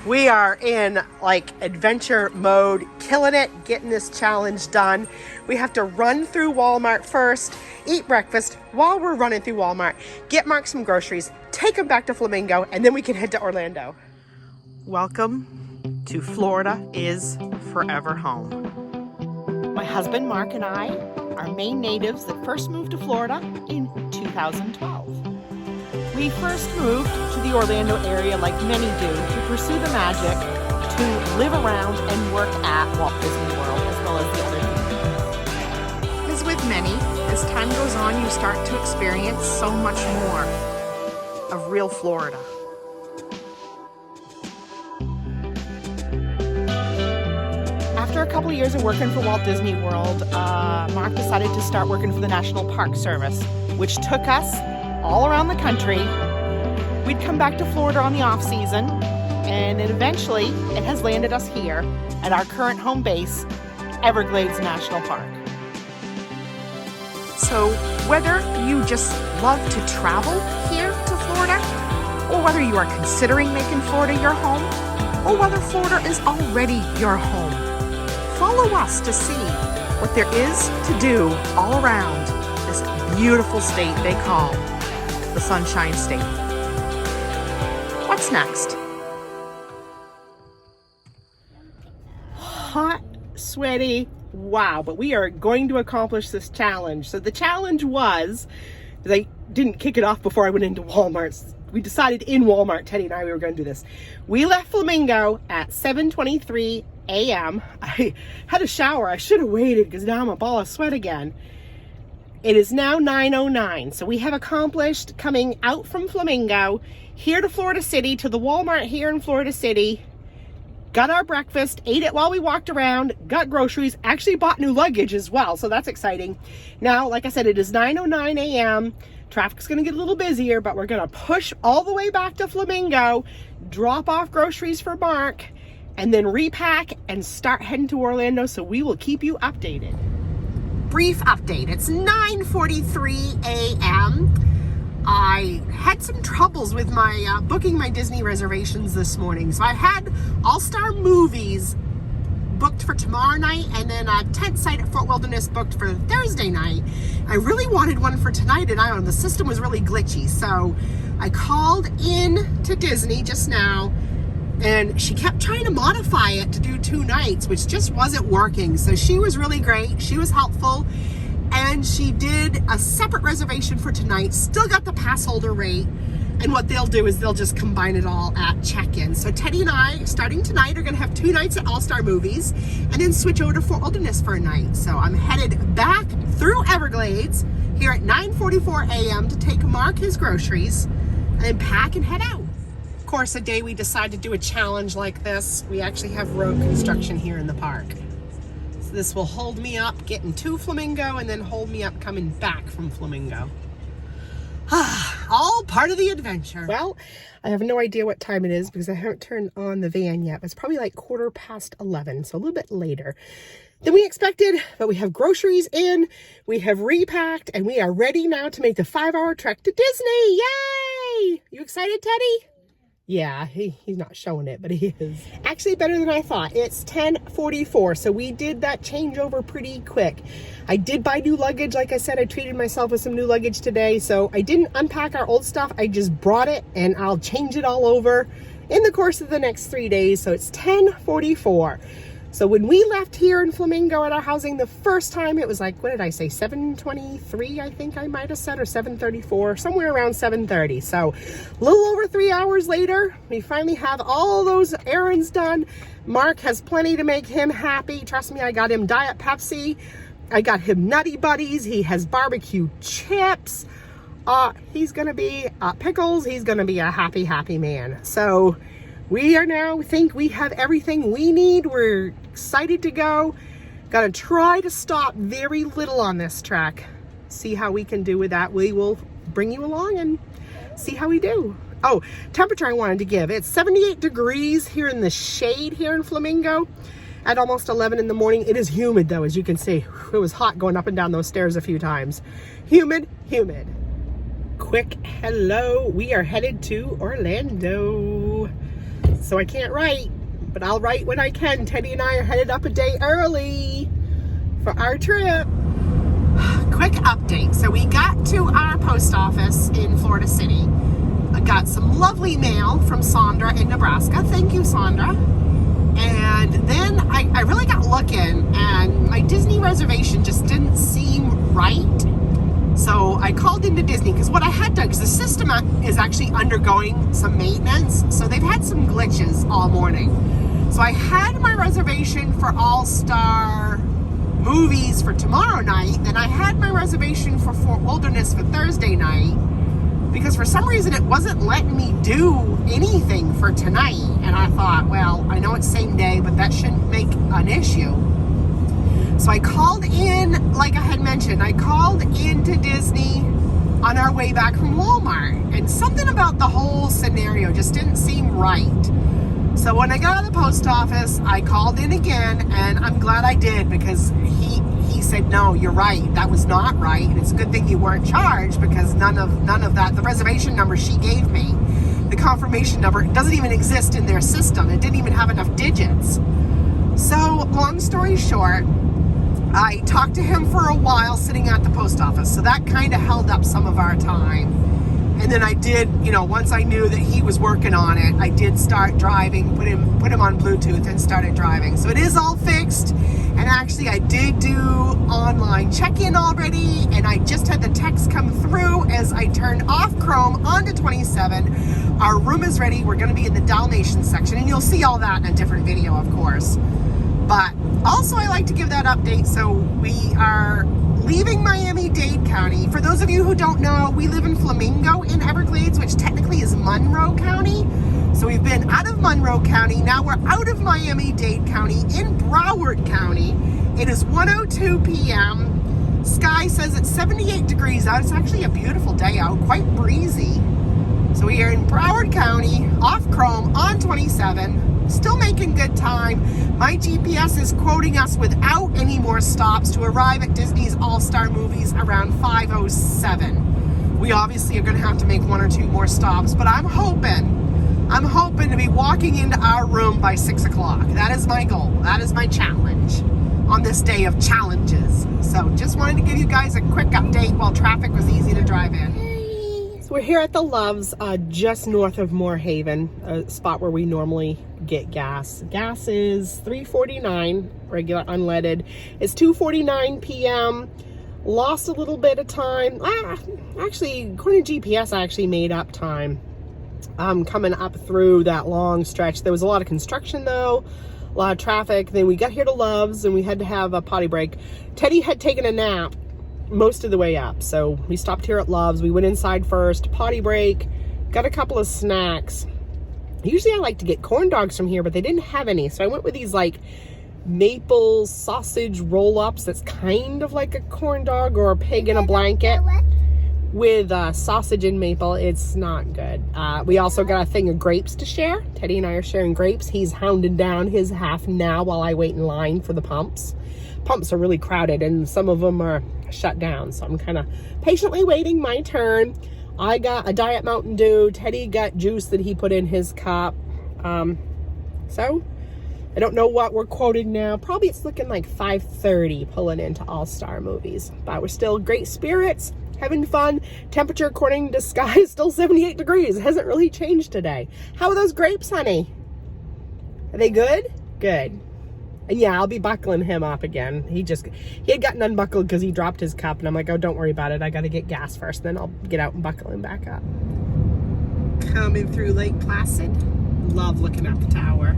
We are in like adventure mode, killing it, getting this challenge done. We have to run through Walmart first, eat breakfast while we're running through Walmart, get Mark some groceries, take him back to Flamingo, and then we can head to Orlando. Welcome to Florida is Forever Home. My husband Mark and I are Maine natives that first moved to Florida in 2012. We first moved to the Orlando area, like many do, to pursue the magic, to live around and work at Walt Disney World, as well as the other communities. As with many, as time goes on, you start to experience so much more of real Florida. After a couple of years of working for Walt Disney World, Mark decided to start working for the National Park Service, which took us all around the country. We'd come back to Florida on the off season, and eventually it has landed us here at our current home base, Everglades National Park. So whether you just love to travel here to Florida, or whether you are considering making Florida your home, or whether Florida is already your home, follow us to see what there is to do all around this beautiful state they call the Sunshine State. What's next? Hot, sweaty, wow, but we are going to accomplish this challenge. So the challenge was, because I didn't kick it off before I went into Walmart. We decided in Walmart, Teddy and I, we were going to do this. We left Flamingo at 7:23 a.m. I had a shower. I should have waited because now I'm a ball of sweat again. It is now 9:09, so we have accomplished coming out from Flamingo here to Florida City, to the Walmart here in Florida City, got our breakfast, ate it while we walked around, got groceries, actually bought new luggage as well, so that's exciting. Now, like I said, it is 9:09 a.m. Traffic's gonna get a little busier, but we're gonna push all the way back to Flamingo, drop off groceries for Mark, and then repack and start heading to Orlando, so we will keep you updated. Brief update. It's 9:43 a.m. I had some troubles with my booking my Disney reservations this morning. So I had All-Star Movies booked for tomorrow night, and then a tent site at Fort Wilderness booked for Thursday night. I really wanted one for tonight, and the system was really glitchy. So I called in to Disney just now, and she kept trying to modify it to do 2 nights, which just wasn't working. So she was really great. She was helpful. And she did a separate reservation for tonight, still got the pass holder rate. And what they'll do is they'll just combine it all at check-in. So Teddy and I, starting tonight, are gonna have 2 nights at All-Star Movies and then switch over to Fort Wilderness for a night. So I'm headed back through Everglades here at 9:44 a.m. to take Mark his groceries and then pack and head out. Of course, the day we decide to do a challenge like this, we actually have road construction here in the park. So this will hold me up getting to Flamingo and then hold me up coming back from Flamingo. All part of the adventure. Well, I have no idea what time it is because I haven't turned on the van yet. It's probably like 11:15, so a little bit later than we expected, but we have groceries in, we have repacked, and we are ready now to make the 5-hour trek to Disney. Yay! You excited, Teddy? Yeah, he's not showing it, but he is. Actually better than I thought. It's 10:44, so we did that changeover pretty quick. I did buy new luggage. Like I said, I treated myself with some new luggage today, so I didn't unpack our old stuff. I just brought it, and I'll change it all over in the course of the next 3 days, so it's 10:44. So when we left here in Flamingo at our housing the first time, it was like, what did I say, 7:23, I think I might have said, or 7:34, somewhere around 7:30. So a little over 3 hours later, we finally have all those errands done. Mark has plenty to make him happy. Trust me, I got him Diet Pepsi. I got him Nutty Buddies. He has barbecue chips. He's gonna be pickles. He's gonna be a happy, happy man. So we think we have everything we need. We're excited to go. Gotta try to stop very little on this trek. See how we can do with that. We will bring you along and see how we do. Oh, temperature I wanted to give. It's 78 degrees here in the shade here in Flamingo at almost 11 in the morning. It is humid though, as you can see. It was hot going up and down those stairs a few times. Humid, humid. Quick hello. We are headed to Orlando. so I can't write, but I'll write when I can. Teddy and I are headed up a day early for our trip. Quick update. So we got to our post office in Florida City. I got some lovely mail from Sandra in Nebraska. Thank you, Sandra. And then I really got looking, and my Disney reservation just didn't seem right. So I called into Disney, because what I had done, because the system is actually undergoing some maintenance, so they've had some glitches all morning. So I had my reservation for All-Star Movies for tomorrow night, then I had my reservation for Fort Wilderness for Thursday night, because for some reason it wasn't letting me do anything for tonight. And I thought, well, I know it's same day, but that shouldn't make an issue. So I called in, like I had mentioned, I called into Disney on our way back from Walmart, and something about the whole scenario just didn't seem right. So when I got out of the post office, I called in again, and I'm glad I did, because he said, no, you're right, that was not right, and it's a good thing you weren't charged, because none of that, the reservation number she gave me, the confirmation number, it doesn't even exist in their system. It didn't even have enough digits. So long story short, I talked to him for a while sitting at the post office, so that kind of held up some of our time. And then I did, once I knew that he was working on it, I did start driving, put him on Bluetooth and started driving. So it is all fixed. And actually I did do online check-in already, and I just had the text come through as I turned off Chrome onto 27. Our room is ready. We're going to be in the Dalmatian section, and you'll see all that in a different video, of course. But also I like to give that update. So we are leaving Miami-Dade County. For those of you who don't know, we live in Flamingo in Everglades, which technically is Monroe County. So we've been out of Monroe County. Now we're out of Miami-Dade County in Broward County. It is 1:02 p.m. Sky says it's 78 degrees out. It's actually a beautiful day out, quite breezy. So we are in Broward County, off Chrome, on 27. Still making good time. My GPS is quoting us without any more stops to arrive at Disney's All-Star Movies around 5:07. We obviously are going to have to make one or two more stops, but I'm hoping to be walking into our room by 6 o'clock. That is my goal. That is my challenge on this day of challenges. So just wanted to give you guys a quick update while traffic was easy to drive in. So we're here at the Loves, just north of Moorhaven, a spot where we normally get gas. Gas is $3.49, regular unleaded. It's 2:49 p.m. Lost a little bit of time. Actually, according to GPS, I actually made up time. Coming up through that long stretch. There was a lot of construction though, a lot of traffic. Then we got here to Loves and we had to have a potty break. Teddy had taken a nap most of the way up, so we stopped here at Loves. We went inside first, potty break, got a couple of snacks. Usually I like to get corn dogs from here, but they didn't have any, so I went with these like maple sausage roll-ups. That's kind of like a corn dog or a pig in a blanket with sausage and maple. It's not good. We also got a thing of grapes to share. Teddy and I are sharing grapes. He's hounding down his half now while I wait in line for the pumps. Pumps are really crowded and some of them are shut down, so I'm kind of patiently waiting my turn. I got a Diet Mountain Dew. Teddy got juice that he put in his cup. So I don't know what we're quoting now. Probably it's looking like 5:30 pulling into All-Star Movies, but we're still great spirits, having fun. Temperature according to Sky is still 78 degrees. It hasn't really changed today. How are those grapes, honey? Are they good? Good. And yeah, I'll be buckling him up again. He had gotten unbuckled because he dropped his cup, and I'm like, oh, don't worry about it. I got to get gas first, then I'll get out and buckle him back up. Coming through Lake Placid. Love looking at the tower.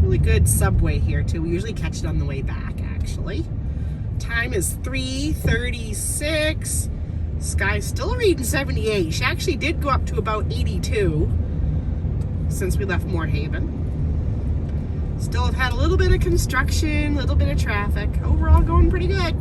Really good subway here too. We usually catch it on the way back, actually. Time is 3:36. Sky's still reading 78. She actually did go up to about 82 since we left Moorhaven. Still have had a little bit of construction, a little bit of traffic. Overall going pretty good.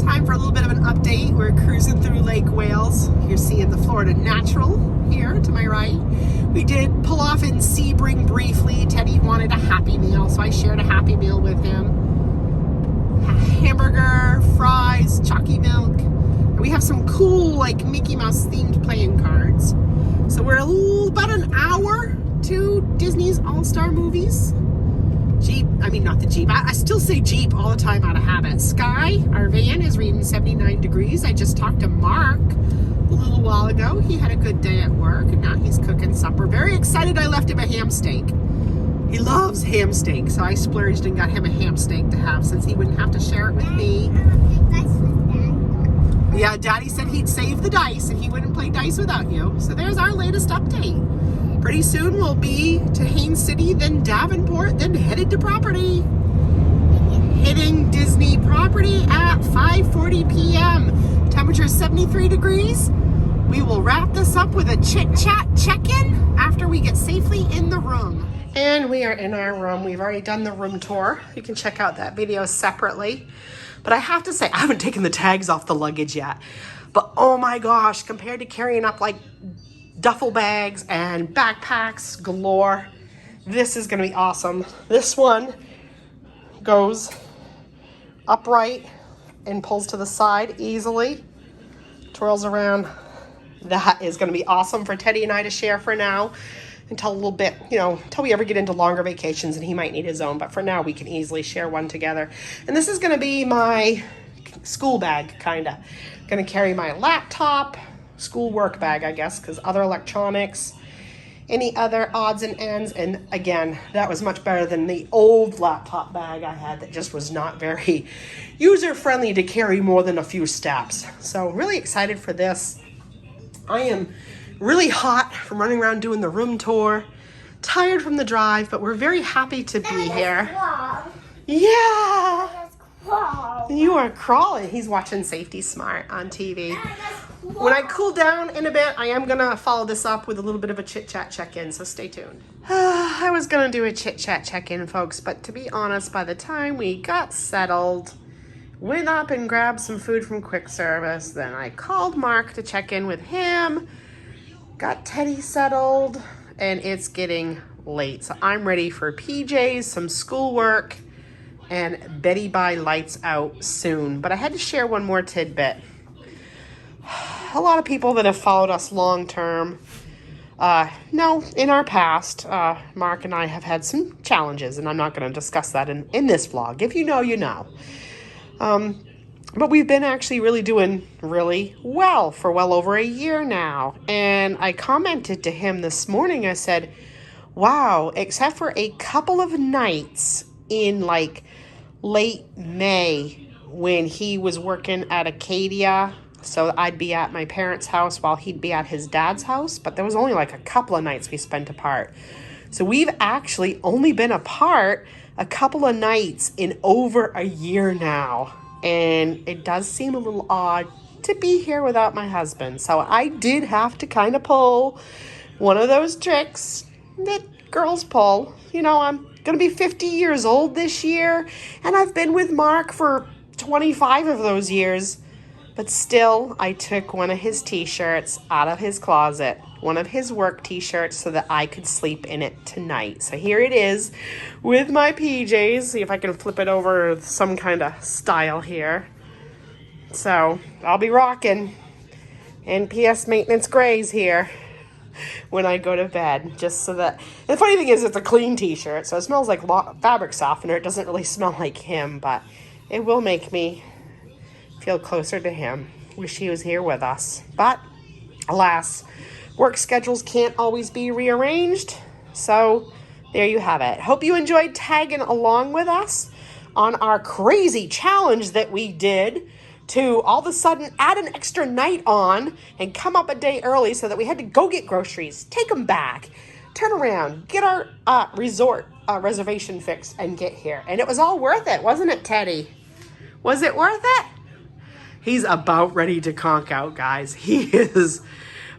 Time for a little bit of an update. We're cruising through Lake Wales. You're seeing the Florida Natural here to my right. We did pull off in Sebring briefly. Teddy wanted a Happy Meal, so I shared a Happy Meal with him. Hamburger, fries, chalky milk. And we have some cool like Mickey Mouse themed playing cards. So we're about an hour to Disney's All-Star Movies. Jeep, I mean not the Jeep, I still say Jeep all the time out of habit. Sky, our van, is reading 79 degrees. I just talked to Mark a little while ago. He had a good day at work and now he's cooking supper. Very excited I left him a ham steak. He loves ham steak, so I splurged and got him a ham steak to have since he wouldn't have to share it with me. Yeah, Daddy said he'd save the dice and he wouldn't play dice without you. So there's our latest update. Pretty soon we'll be to Haines City, then Davenport, then headed to property. Hitting Disney property at 5:40 p.m. Temperature 73 degrees. We will wrap this up with a chit-chat check-in after we get safely in the room. And we are in our room. We've already done the room tour. You can check out that video separately. But I have to say, I haven't taken the tags off the luggage yet. But oh my gosh, compared to carrying up like duffel bags and backpacks galore, this is gonna be awesome. This one goes upright and pulls to the side easily, twirls around. That is gonna be awesome for Teddy and I to share for now until a little bit, until we ever get into longer vacations and he might need his own. But for now, we can easily share one together. And this is gonna be my school bag, kinda. Gonna carry my laptop, school work bag, I guess, because other electronics, any other odds and ends. And again, that was much better than the old laptop bag I had that just was not very user-friendly to carry more than a few steps. So really excited for this. I am really hot from running around doing the room tour, tired from the drive, but we're very happy to be here. Yeah. You are crawling. He's watching Safety Smart on TV. When I cool down in a bit, I am going to follow this up with a little bit of a chit-chat check-in, so stay tuned. I was going to do a chit-chat check-in, folks, but to be honest, by the time we got settled, went up and grabbed some food from quick service, then I called Mark to check in with him, got Teddy settled, and it's getting late. So I'm ready for PJs, some schoolwork, and Betty Bye lights out soon. But I had to share one more tidbit. A lot of people that have followed us long term know in our past, Mark and I have had some challenges, and I'm not going to discuss that in this vlog. If you know, you know. But we've been actually really doing really well for well over a year now. And I commented to him this morning, I said, wow, except for a couple of nights in like late May when he was working at Acadia, so I'd be at my parents' house while he'd be at his dad's house, but there was only like a couple of nights we spent apart. So we've actually only been apart a couple of nights in over a year now. And it does seem a little odd to be here without my husband. So I did have to kind of pull one of those tricks that girls pull. I'm going to be 50 years old this year, and I've been with Mark for 25 of those years. But still, I took one of his t-shirts out of his closet, one of his work t-shirts, so that I could sleep in it tonight. So here it is with my PJs. See if I can flip it over with some kind of style here. So I'll be rocking NPS maintenance grays here when I go to bed, just so that. And the funny thing is, it's a clean t-shirt, so it smells like fabric softener. It doesn't really smell like him, but it will make me feel closer to him. Wish he was here with us, but alas, work schedules can't always be rearranged. So there you have it. Hope you enjoyed tagging along with us on our crazy challenge that we did to all of a sudden add an extra night on and come up a day early so that we had to go get groceries, take them back, turn around, get our resort reservation fixed, and get here. And it was all worth it, wasn't it, Teddy? Was it worth it? He's about ready to conk out, guys. He is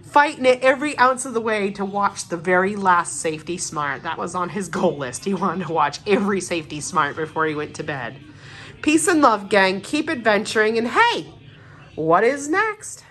fighting it every ounce of the way to watch the very last Safety Smart. That was on his goal list. He wanted to watch every Safety Smart before he went to bed. Peace and love, gang. Keep adventuring. And hey, what is next?